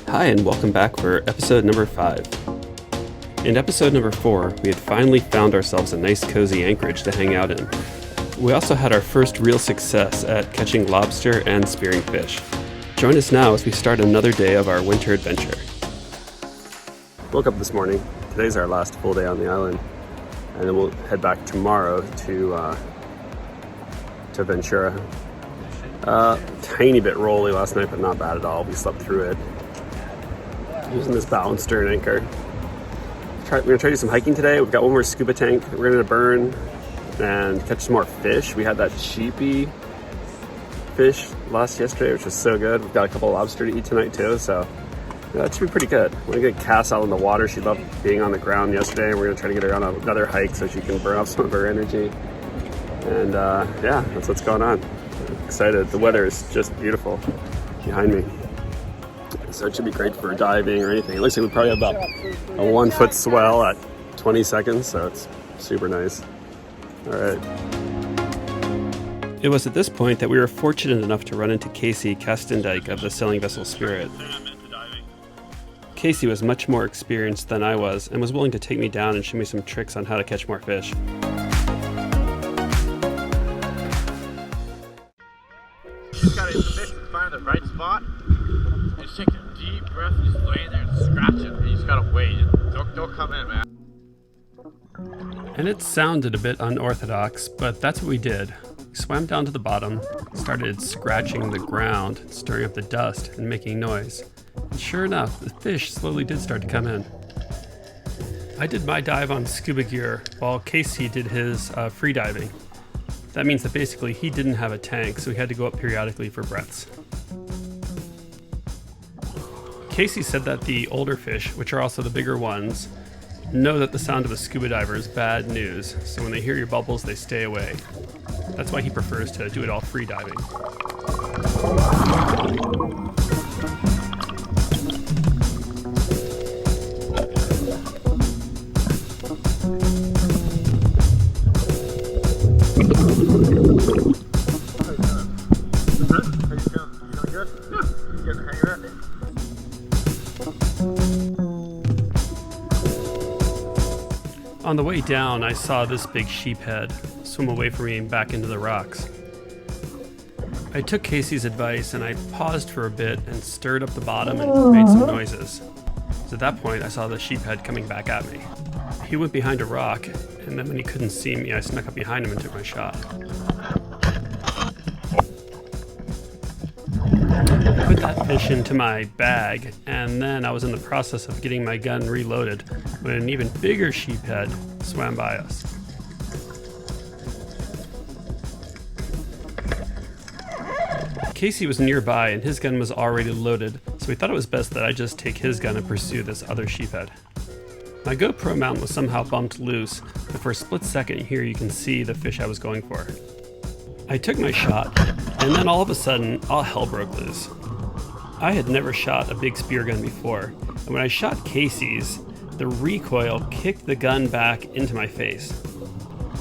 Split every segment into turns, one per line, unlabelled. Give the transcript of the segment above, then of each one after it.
Hi, and welcome back for episode number 5. In episode number 4, we had finally found ourselves a nice cozy anchorage to hang out in. We also had our first real success at catching lobster and spearing fish. Join us now as we start another day of our winter adventure. Woke up this morning. Today's our last full day on the island, and then we'll head back tomorrow to Ventura. Tiny bit rolly last night, but not bad at all. We slept through it. Using this balance stern anchor. We're gonna try to do some hiking today. We've got one more scuba tank we're gonna burn and catch some more fish. We had that cheapy fish yesterday, which was so good. We've got a couple of lobster to eat tonight too, so that should be pretty good. We're gonna get Cass out in the water. She loved being on the ground yesterday. We're gonna try to get her on another hike so she can burn off some of her energy. And yeah, that's what's going on. I'm excited. The weather is just beautiful behind me. So it should be great for diving or anything. It looks like we probably have about a 1 foot swell at 20 seconds, so it's super nice. All right. It was at this point that we were fortunate enough to run into Casey Kastendijk of the sailing vessel Spirit. Casey was much more experienced than I was and was willing to take me down and show me some tricks on how to catch more fish.
Just gotta find the right spot. Just take a deep breath and just lay there and scratch it. And you just gotta wait. Don't come in, man.
And it sounded a bit unorthodox, but that's what we did. We swam down to the bottom, started scratching the ground, stirring up the dust, and making noise. And sure enough, the fish slowly did start to come in. I did my dive on scuba gear, while Casey did his free diving. That means that basically he didn't have a tank, so he had to go up periodically for breaths. Casey said that the older fish, which are also the bigger ones, know that the sound of a scuba diver is bad news, so when they hear your bubbles, they stay away. That's why he prefers to do it all free diving. On the way down, I saw this big sheephead swim away from me and back into the rocks. I took Casey's advice and I paused for a bit and stirred up the bottom and made some noises. So at that point, I saw the sheephead coming back at me. He went behind a rock, and then when he couldn't see me, I snuck up behind him and took my shot. I put that fish into my bag, and then I was in the process of getting my gun reloaded when an even bigger sheephead swam by us. Casey was nearby and his gun was already loaded, so we thought it was best that I just take his gun and pursue this other sheephead. My GoPro mount was somehow bumped loose, but for a split second here you can see the fish I was going for. I took my shot, and then all of a sudden, all hell broke loose. I had never shot a big spear gun before, and when I shot Casey's, the recoil kicked the gun back into my face.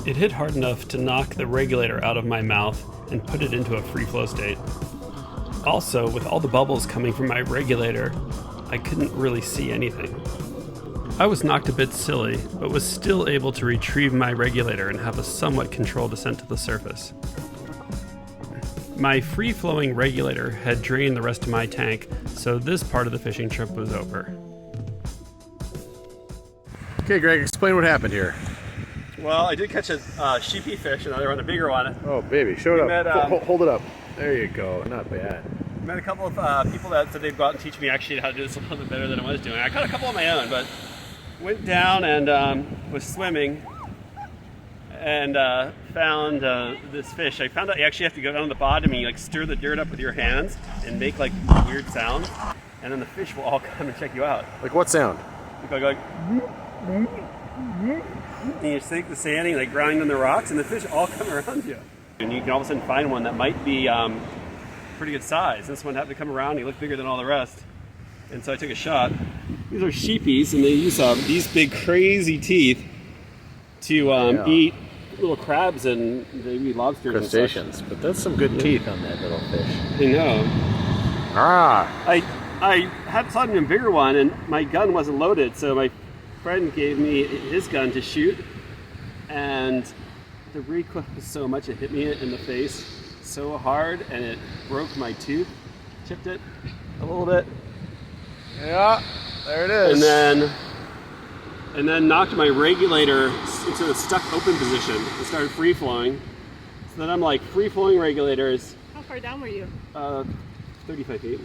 It hit hard enough to knock the regulator out of my mouth and put it into a free flow state. Also, with all the bubbles coming from my regulator, I couldn't really see anything. I was knocked a bit silly, but was still able to retrieve my regulator and have a somewhat controlled descent to the surface. My free-flowing regulator had drained the rest of my tank, so this part of the fishing trip was over.
Okay, Greg, explain what happened here.
Well, I did catch a sheepy fish, and I ran a bigger one.
Oh, baby, show it
met,
up. Hold it up. There you go. Not bad.
Met a couple of people that said they'd go out and teach me actually how to do this a little bit better than I was doing. I caught a couple on my own, but went down and was swimming and found this fish. I found out you actually have to go down to the bottom and you like stir the dirt up with your hands and make like weird sounds, and then the fish will all come and check you out.
Like what sound?
You go like, and you sink the sand and you like grind on the rocks, and the fish all come around you. And you can all of a sudden find one that might be pretty good size. This one happened to come around, he looked bigger than all the rest. And so I took a shot. These are sheepies, and they use these big crazy teeth to eat little crabs and maybe lobsters.
Crustaceans, but that's some good teeth on that little fish.
I know.
Ah!
I had thought of a bigger one, and my gun wasn't loaded, so my friend gave me his gun to shoot, and the recoil was so much it hit me in the face so hard, and it broke my tooth, chipped it a little bit.
Yeah, there it is.
And then knocked my regulator into a stuck open position. It started free flowing. So then I'm like free flowing regulators.
How far down were you?
35 feet.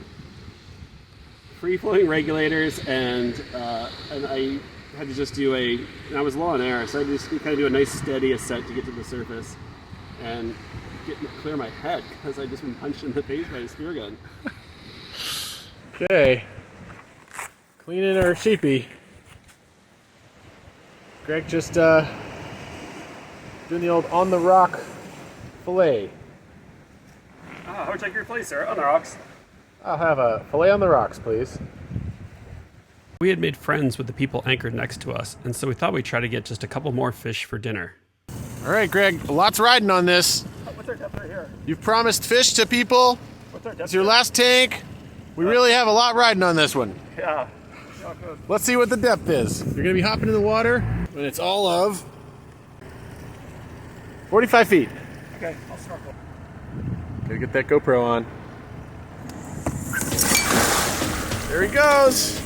Free flowing regulators, and I had to just do and I was low on air, so I had to just kind of do a nice steady ascent to get to the surface and clear my head because I'd just been punched in the face by a spear gun.
Okay. Cleaning our sheepy. Greg just doing the old on the rock fillet.
I'll take your place, sir. On the rocks.
I'll have a fillet on the rocks, please.
We had made friends with the people anchored next to us, and so we thought we'd try to get just a couple more fish for dinner.
All right, Greg, lots riding on this.
What's our depth right here?
You've promised fish to people.
What's our depth?
It's your last tank. We really have a lot riding on this one.
Yeah.
Let's see what the depth is. You're gonna be hopping in the water when it's all of 45 feet.
Okay, I'll snorkel.
Gotta get that GoPro on. There he goes.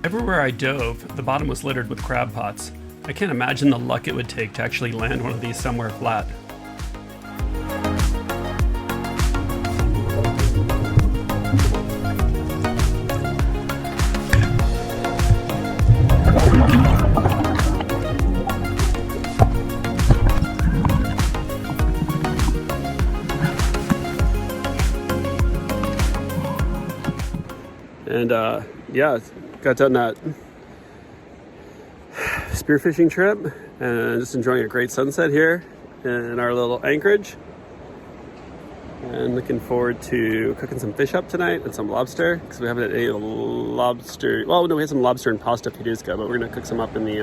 Everywhere I dove, the bottom was littered with crab pots. I can't imagine the luck it would take to actually land one of these somewhere flat. And yeah, got done that spearfishing trip and just enjoying a great sunset here in our little anchorage. And looking forward to cooking some fish up tonight and some lobster, because we haven't ate lobster. Well, no, we had some lobster and pasta a few days ago, but we're gonna cook some up in the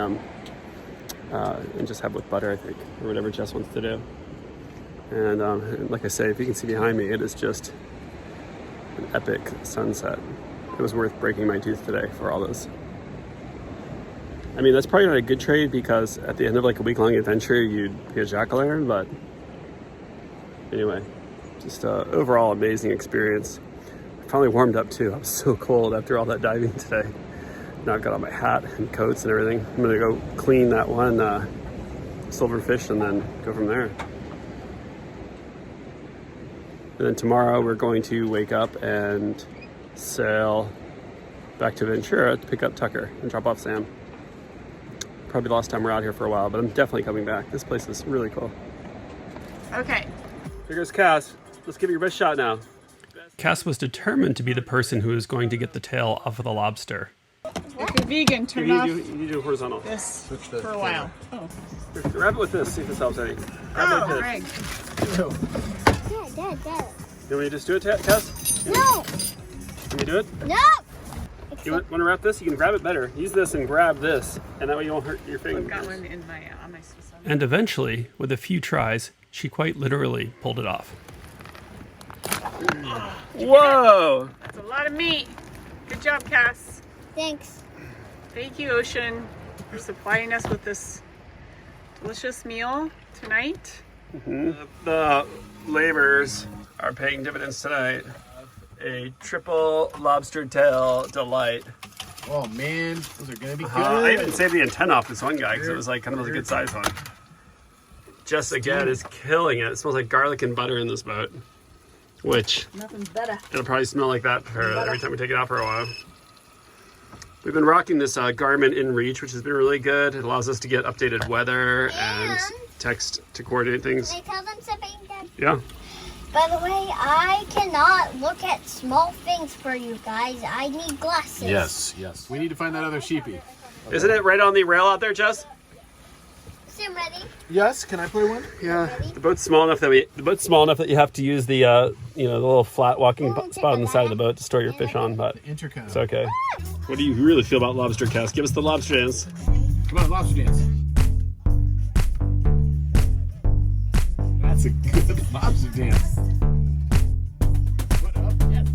and just have with butter, I think, or whatever Jess wants to do. And like I say, if you can see behind me, it is just an epic sunset. It was worth breaking my tooth today for all those. I mean, that's probably not a good trade, because at the end of like a week-long adventure, you'd be a jack-o'-lantern, but anyway, just overall amazing experience. I finally warmed up too. I was so cold after all that diving today. Now I've got on my hat and coats and everything. I'm gonna go clean that one silverfish and then go from there. And then tomorrow we're going to wake up and sail back to Ventura to pick up Tucker and drop off Sam. Probably the last time we're out here for a while, but I'm definitely coming back. This place is really cool.
Okay.
Here goes Cass. Let's give it your best shot now. Cass was determined to be the person who was going to get the tail off of the lobster.
If you're vegan, turn off
You need to do horizontal.
this for a while. Oh,
Grab it with this, see if this helps any. Grab it
Greg.
Dad.
You want me to just do it, Cass?
No!
Can you do it?
No!
You want to wrap this? You can grab it better. Use this and grab this, and that way you won't hurt your fingers.
I've got one in my on my system.
And eventually, with a few tries, she quite literally pulled it off. Whoa!
That's a lot of meat. Good job, Cass.
Thanks.
Thank you, Ocean, for supplying us with this delicious meal tonight.
The laborers are paying dividends tonight. A triple lobster tail delight.
Oh man, those are gonna be good.
I even saved the antenna off this one guy because it was like kind of a good size one. Jess again is killing it. It smells like garlic and butter in this boat, which
Nothing's better.
it'll probably smell like that for every time we take it out for a while. We've been rocking this Garmin InReach, which has been really good. It allows us to get updated weather and text to coordinate things.
Can I tell them something, Dad?
Yeah.
By the way, I cannot look at small things for you guys. I need glasses.
Yes. We need to find that other sheepy.
Okay. Isn't it right on the rail out there, Jess?
Sim, ready?
Yes, can I play one?
Yeah. The boat's small enough that you have to use the the little flat walking spot on the side of the boat to store your fish on, but
Intercom.
it's okay. What do you really feel about lobster cast? Give us the lobster dance.
Come on, lobster dance. That's a good lobster dance. What up? Yes.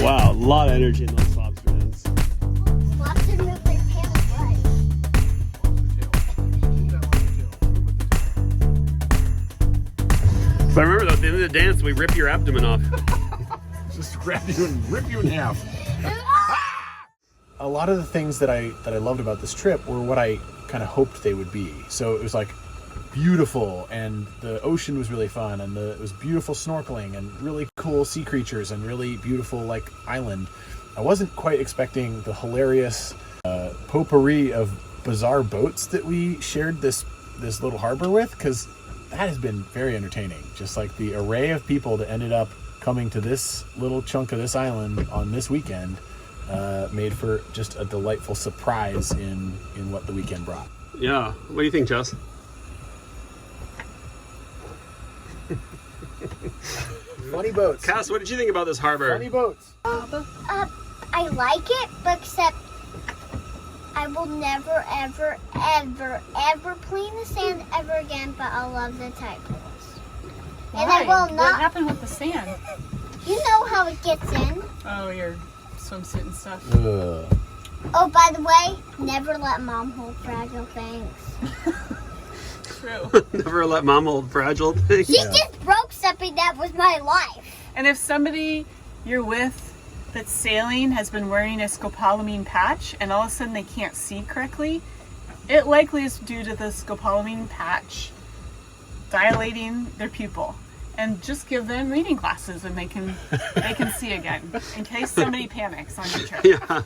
Wow, a lot of energy in those lobster dance.
Lobster move their tail right.
So I remember though, at the end of the dance, we rip your abdomen off.
Just grab you and rip you in half. A lot of the things that I loved about this trip were what I kind of hoped they would be. So it was like beautiful, and the ocean was really fun, and it was beautiful snorkeling and really cool sea creatures and really beautiful like island. I wasn't quite expecting the hilarious potpourri of bizarre boats that we shared this little harbor with, because that has been very entertaining. Just like the array of people that ended up coming to this little chunk of this island on this weekend made for just a delightful surprise in what the weekend brought.
Yeah. What do you think, Jess?
Funny boats.
Cass, what did you think about this harbor?
Funny boats.
I like it, but except I will never, ever, ever, ever play in the sand ever again, but I love the tide pools. And I will not.
What happened with the sand?
You know how it gets in.
Oh, your swimsuit and stuff.
Oh, by the way, never let mom hold fragile things.
True.
Never let mom hold fragile things.
She just broke something that was my life.
And if somebody you're with that's sailing has been wearing a scopolamine patch and all of a sudden they can't see correctly, it likely is due to the scopolamine patch dilating their pupil. And just give them reading glasses and they can see again in case somebody panics on your trip.
Yeah.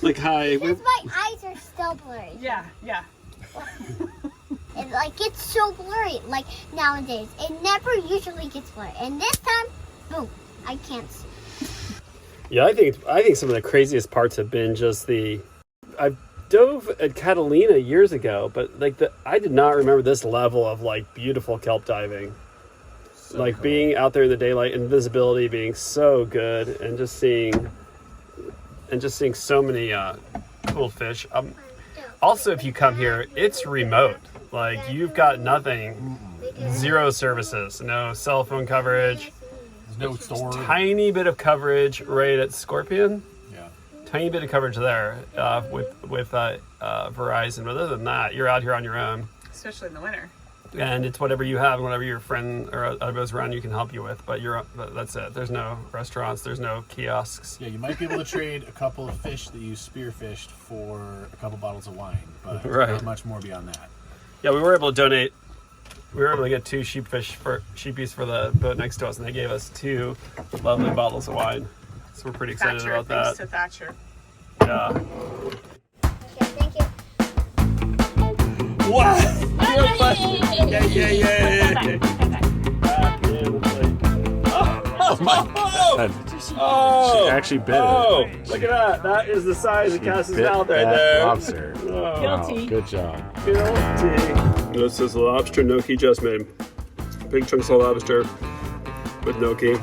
Like, hi.
Because my eyes are still blurry.
Yeah.
And it's so blurry. Like nowadays, it never usually gets blurry. And this time, boom, I can't see.
Yeah, I think some of the craziest parts have been just I dove at Catalina years ago, but I did not remember this level of beautiful kelp diving. So cool. Being out there in the daylight and visibility being so good, and just seeing so many cool fish. Also, if you come here, it's remote. You've got nothing, zero services, no cell phone coverage.
There's no store.
Tiny bit of coverage right at Scorpion.
Yeah.
Tiny bit of coverage there with Verizon. But other than that, you're out here on your own.
Especially in the winter.
And it's whatever you have, whatever your friend or others around you can help you with. But that's it. There's no restaurants. There's no kiosks.
Yeah, you might be able to trade a couple of fish that you spearfished for a couple bottles of wine, but not much more beyond that.
Yeah, we were able to donate. We were able to get 2 sheepies for the boat next to us, and they gave us 2 lovely bottles of wine. So we're pretty excited about that.
Thanks to Thatcher.
Yeah.
Okay, thank you.
What? Yeah. Oh my God.
She actually bit it.
Oh, look at that. That is the size of Cass's mouth right there.
Lobster.
Oh.
Guilty.
Wow, good job.
Guilty. This is the lobster gnocchi just made. Big chunks of lobster with gnocchi.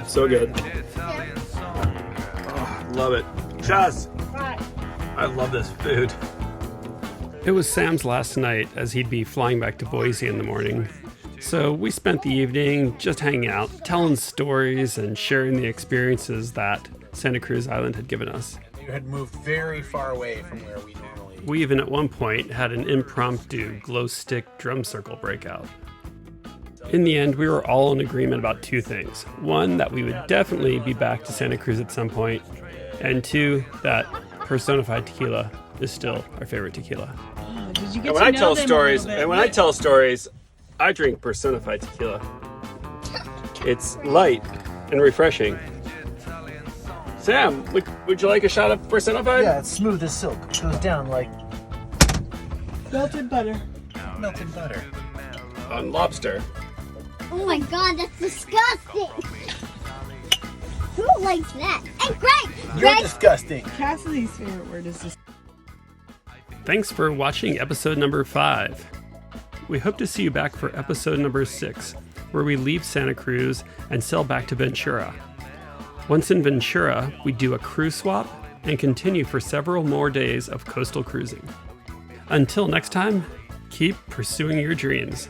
So good. Oh, love it. Cass.
Right.
I love this food. It was Sam's last night, as he'd be flying back to Boise in the morning. So we spent the evening just hanging out, telling stories and sharing the experiences that Santa Cruz Island had given us.
You had moved very far away from where we normally...
We even at one point had an impromptu glow stick drum circle breakout. In the end, we were all in agreement about 2 things. 1, that we would definitely be back to Santa Cruz at some point, and 2, that personified tequila is still our favorite tequila.
Did you get
And when
to
I
know
tell
them a
stories,
little bit?
and when I tell stories, I drink personified tequila. It's light and refreshing. Sam, would you like a shot of personified?
Yeah, it's smooth as silk. It goes down like...
Melted butter.
Melted butter.
on lobster.
Oh my god, that's disgusting. Who likes that? Hey, Greg!
You're disgusting.
Cassidy's favorite word is just.
Thanks for watching episode number 5. We hope to see you back for episode number 6, where we leave Santa Cruz and sail back to Ventura. Once in Ventura, we do a crew swap and continue for several more days of coastal cruising. Until next time, keep pursuing your dreams.